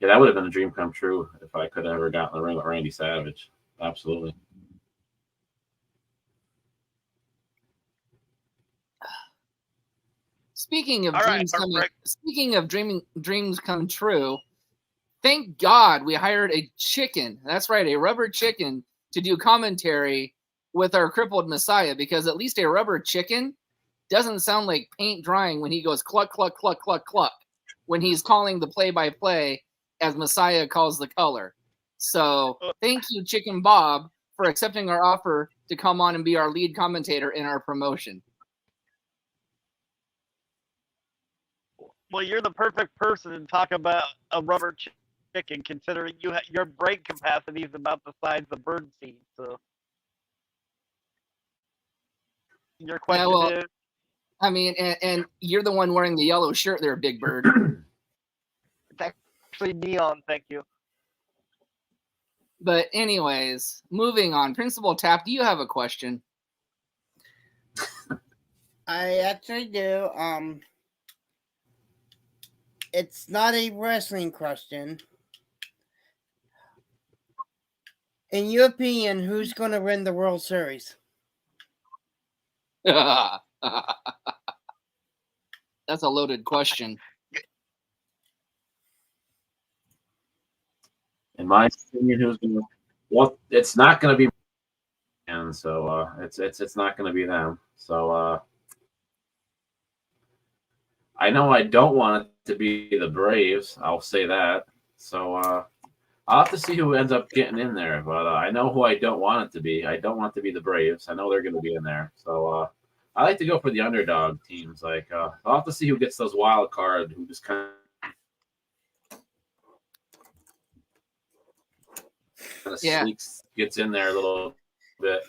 yeah, that would have been a dream come true if I could have ever gotten in the ring with Randy Savage. Absolutely. Speaking of dreams come true, thank God we hired a chicken. That's right, a rubber chicken to do commentary with our crippled Messiah, because at least a rubber chicken doesn't sound like paint drying when he goes cluck, cluck, cluck, cluck, cluck when he's calling the play-by-play as Messiah calls the color. So thank you, Chicken Bob, for accepting our offer to come on and be our lead commentator in our promotion. Well, you're the perfect person to talk about a rubber chicken, considering your brain capacity is about the size of bird seed. So, your question is? I mean, and you're the one wearing the yellow shirt there, Big Bird. It's actually neon, thank you. But anyways, moving on. Principal Tap, do you have a question? I actually do. It's not a wrestling question. In your opinion, who's going to win the World Series? That's a loaded question. In my opinion, who's going to? Well, it's not going to be, and so it's not going to be them. So I know I don't want it to be the Braves. I'll say that. So I'll have to see who ends up getting in there. But I know who I don't want it to be. I don't want it to be the Braves. I know they're going to be in there. So I like to go for the underdog teams. Like I'll have to see who gets those wild cards, who just kind of sneaks, gets in there a little bit.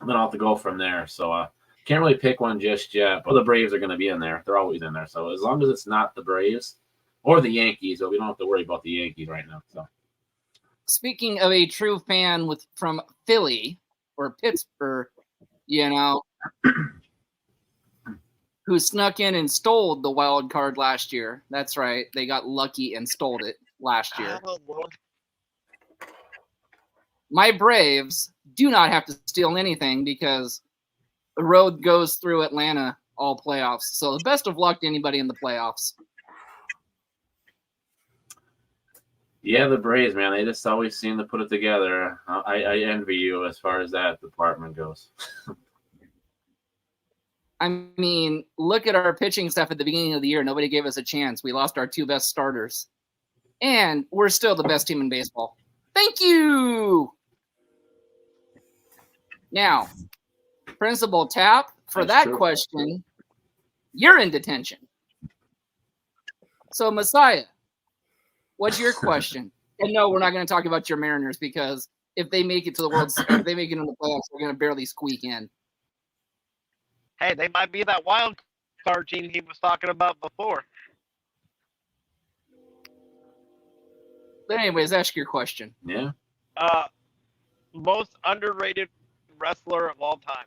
And then I'll have to go from there. So can't really pick one just yet. But the Braves are going to be in there. They're always in there. So as long as it's not the Braves or the Yankees, but we don't have to worry about the Yankees right now. So speaking of a true fan from Philly or Pittsburgh, who snuck in and stole the wild card last year. That's right. They got lucky and stole it. last year. Oh, Lord. My Braves do not have to steal anything because the road goes through Atlanta all playoffs. So the best of luck to anybody in the playoffs. Yeah, the Braves, man, they just always seem to put it together. I envy you as far as that department goes. I mean, look at our pitching staff at the beginning of the year. Nobody gave us a chance. We lost our 2 best starters. And we're still the best team in baseball. Thank you! Now, Principal Tapp, for That's that true. question, you're in detention. So, Messiah, what's your question? And no, we're not going to talk about your Mariners because if they make it to the if they make it in the playoffs, they're going to barely squeak in. Hey, they might be that wild card team he was talking about before. But anyways, ask your question. Yeah. Most underrated wrestler of all time.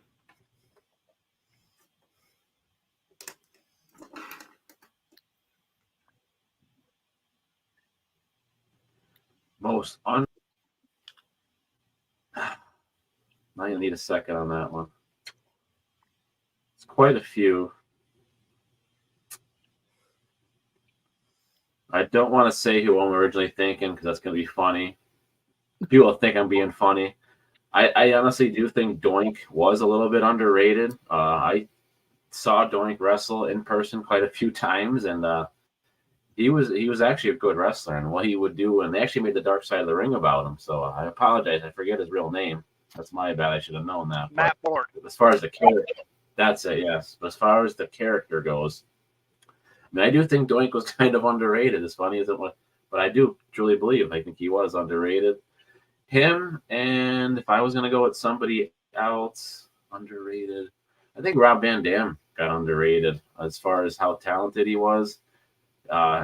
Most I need a second on that one. It's quite a few. I don't want to say who I'm originally thinking because that's going to be funny. People think I'm being funny. I honestly do think Doink was a little bit underrated. I saw Doink wrestle in person quite a few times, and he was actually a good wrestler. And what he would do, and they actually made the Dark Side of the Ring about him. So I apologize, I forget his real name. That's my bad. I should have known that. Matt Ford. As far as the character, that's it. Yes. But as far as the character goes, I mean, I do think Doink was kind of underrated. As funny as it was, but I do truly believe I think he was underrated. Him, and if I was going to go with somebody else underrated, I think Rob Van Dam got underrated as far as how talented he was.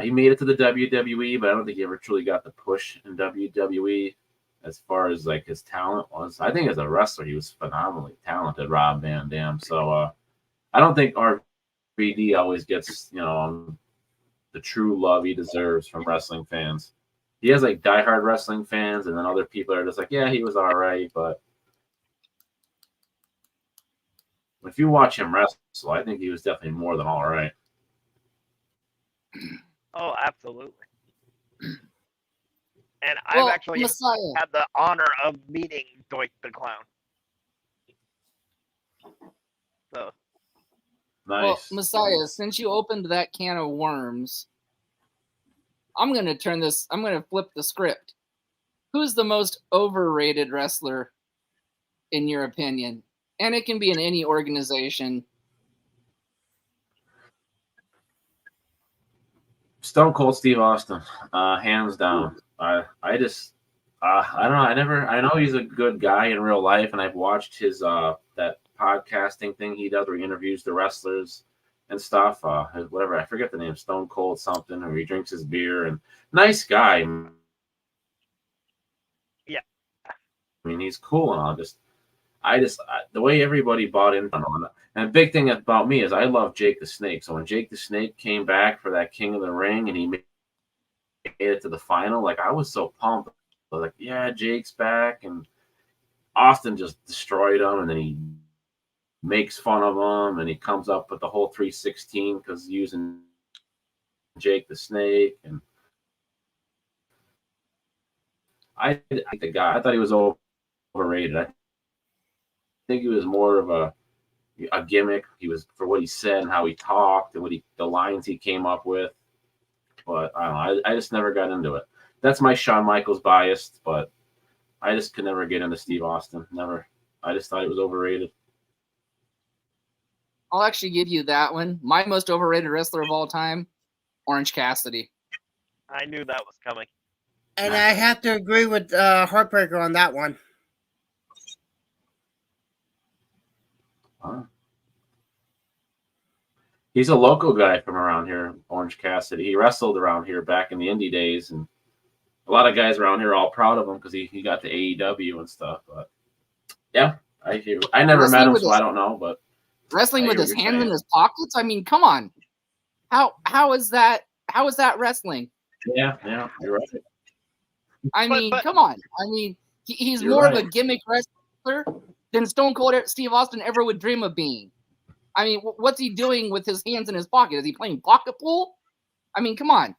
He made it to the WWE, but I don't think he ever truly got the push in WWE as far as like his talent was. I think as a wrestler, he was phenomenally talented, Rob Van Dam. So I don't think RVD always gets, the true love he deserves from wrestling fans. He has like diehard wrestling fans, and then other people are just like, yeah, he was all right. But if you watch him wrestle, I think he was definitely more than all right. Oh, absolutely. And I've actually Messiah, had the honor of meeting Doink the Clown. So, Nice. well, Messiah, since you opened that can of worms, I'm going to flip the script. Who's the most overrated wrestler in your opinion? And it can be in any organization. Stone Cold Steve Austin, hands down. I don't know. I know he's a good guy in real life, and I've watched his that podcasting thing he does where he interviews the wrestlers and stuff. Whatever, I forget the name, Stone Cold something, or he drinks his beer, and nice guy. Yeah. I mean, he's cool and all. The way everybody bought in on it. And the big thing about me is I love Jake the Snake. So when Jake the Snake came back for that King of the Ring and he made it to the final, like I was so pumped. I was like, yeah, Jake's back. And Austin just destroyed him. And then he makes fun of him. And he comes up with the whole 316 because using Jake the Snake. And I thought he was overrated. I think he was more of a gimmick. He was for what he said and how he talked and the lines he came up with. But I don't know. I just never got into it. That's my Shawn Michaels bias, but I just could never get into Steve Austin. Never. I just thought it was overrated. I'll actually give you that one. My most overrated wrestler of all time, Orange Cassidy. I knew that was coming. And I have to agree with Heartbreaker on that one. He's a local guy from around here, Orange Cassidy. He wrestled around here back in the indie days, and a lot of guys around here are all proud of him because he got to AEW and stuff. But yeah, I never met him, so I don't know. But wrestling with his hands in his pockets. I mean, come on. How is that wrestling? Yeah, you're right. I mean, come on. I mean, he's You're more right. of a gimmick wrestler than Stone Cold Steve Austin ever would dream of being. I mean, what's he doing with his hands in his pocket? Is he playing pocket pool? I mean, come on.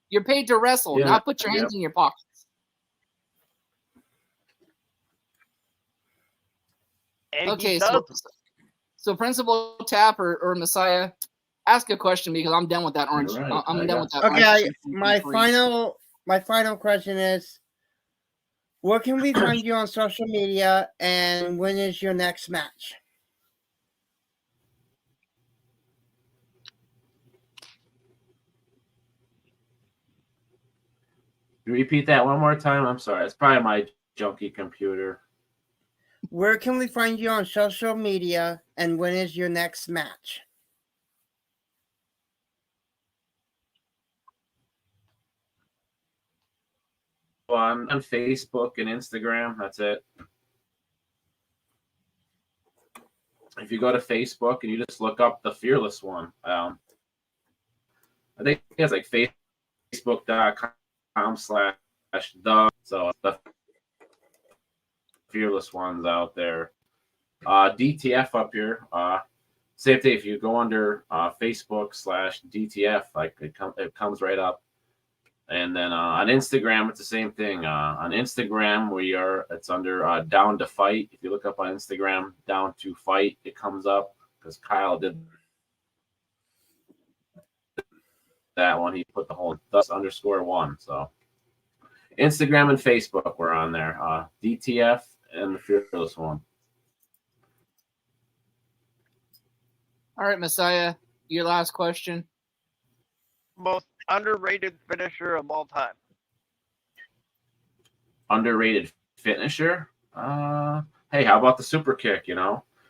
You're paid to wrestle, not put your hands in your pockets. And Okay, so Principal Tap or Messiah, ask a question because I'm done with that orange. Right. I'm done with that. Okay, my final question is, where can we find you on social media, and when is your next match? Repeat that one more time. I'm sorry. It's probably my junky computer. Where can we find you on social media, and when is your next match? Well, I'm on Facebook and Instagram. That's it. If you go to Facebook and you just look up the Fearless One, I think it's like facebook.com/the. So the Fearless One's out there. DTF up here. Same thing. If you go under Facebook/DTF, like it comes right up. And then on Instagram, it's the same thing. On Instagram, it's under Down to Fight. If you look up on Instagram, Down to Fight, it comes up because Kyle did that one. He put the whole _1. So Instagram and Facebook, we're on there. DTF and the Fearless One. All right, Messiah, your last question. Most underrated finisher of all time. Underrated finisher? Hey, how about the super kick?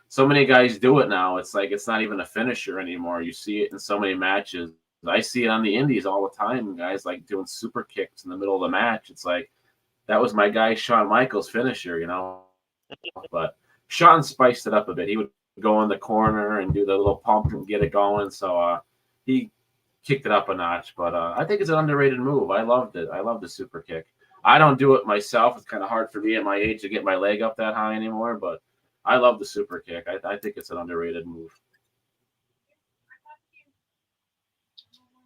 So many guys do it now. It's like it's not even a finisher anymore. You see it in so many matches. I see it on the indies all the time. Guys like doing super kicks in the middle of the match. It's like that was my guy Shawn Michaels' finisher, But Shawn spiced it up a bit. He would go in the corner and do the little pump and get it going. So he kicked it up a notch, but I think it's an underrated move. I loved it. I love the super kick. I don't do it myself. It's kind of hard for me at my age to get my leg up that high anymore, but I love the super kick. I think it's an underrated move.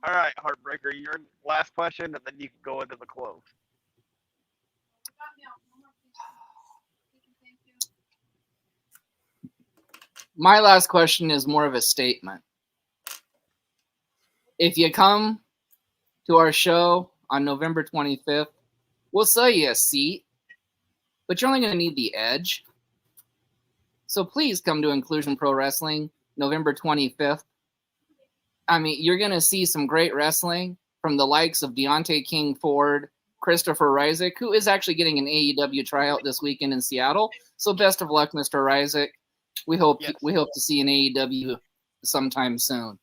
All right, Heartbreaker, your last question, and then you can go into the close. My last question is more of a statement. If you come to our show on November 25th, we'll sell you a seat, but you're only going to need the edge. So please come to Inclusion Pro Wrestling November 25th. I mean, you're going to see some great wrestling from the likes of Deontay King Ford, Christopher Ryzik, who is actually getting an AEW tryout this weekend in Seattle. So best of luck, Mr. Ryzik. We hope to see an AEW sometime soon.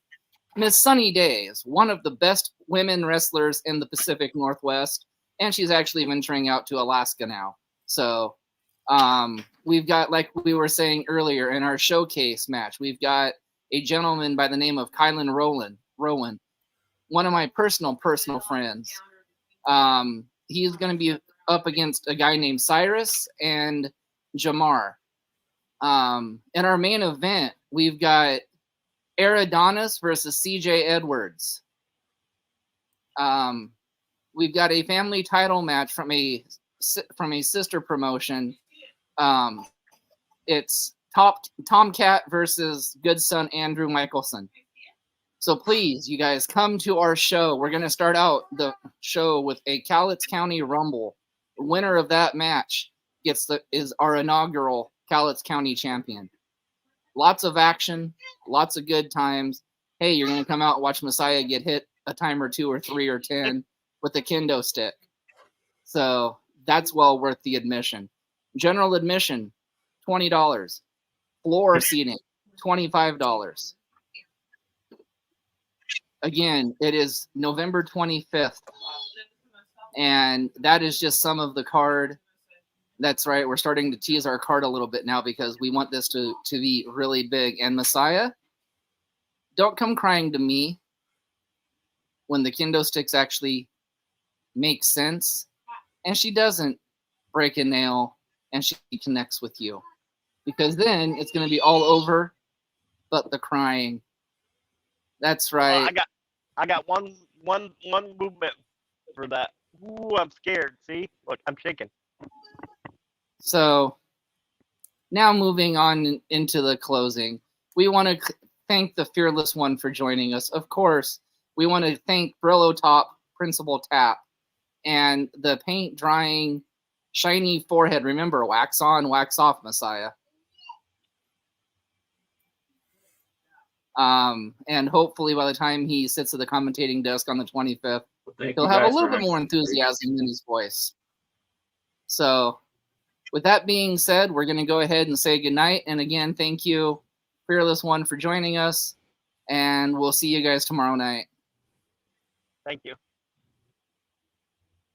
Miss Sunny Days, one of the best women wrestlers in the Pacific Northwest, and she's actually venturing out to Alaska now. So we've got, like we were saying earlier in our showcase match, we've got a gentleman by the name of Kylan Rowan, one of my personal friends. He's going to be up against a guy named Cyrus and Jamar. In our main event, we've got Adonis versus CJ Edwards. We've got a family title match from a sister promotion. It's Tomcat versus good son Andrew Michelson. So please, you guys, come to our show. We're going to start out the show with a Cowlitz County Rumble. The winner of that match is our inaugural Cowlitz County champion. Lots of action, lots of good times. Hey, you're going to come out and watch Messiah get hit a time or 2 or 3 or 10 with a kendo stick. So that's well worth the admission. General admission, $20. Floor seating, $25. Again, it is November 25th. And that is just some of the card. That's right. We're starting to tease our card a little bit now because we want this to be really big. And Messiah, don't come crying to me. when the kendo sticks actually make sense, and she doesn't break a nail and she connects with you, because then it's going to be all over but the crying. That's right. I got one movement for that. Ooh, I'm scared. See, look, I'm shaking. So now moving on into the closing, we want to thank the Fearless One for joining us. Of course, we want to thank Brillo Top Principal Tap and the paint drying shiny forehead. Remember, wax on, wax off, Messiah. And hopefully by the time he sits at the commentating desk on the 25th, he'll have a little bit more enthusiasm in his voice. So with that being said, we're going to go ahead and say goodnight. And again, thank you, Fearless One, for joining us. And we'll see you guys tomorrow night. Thank you.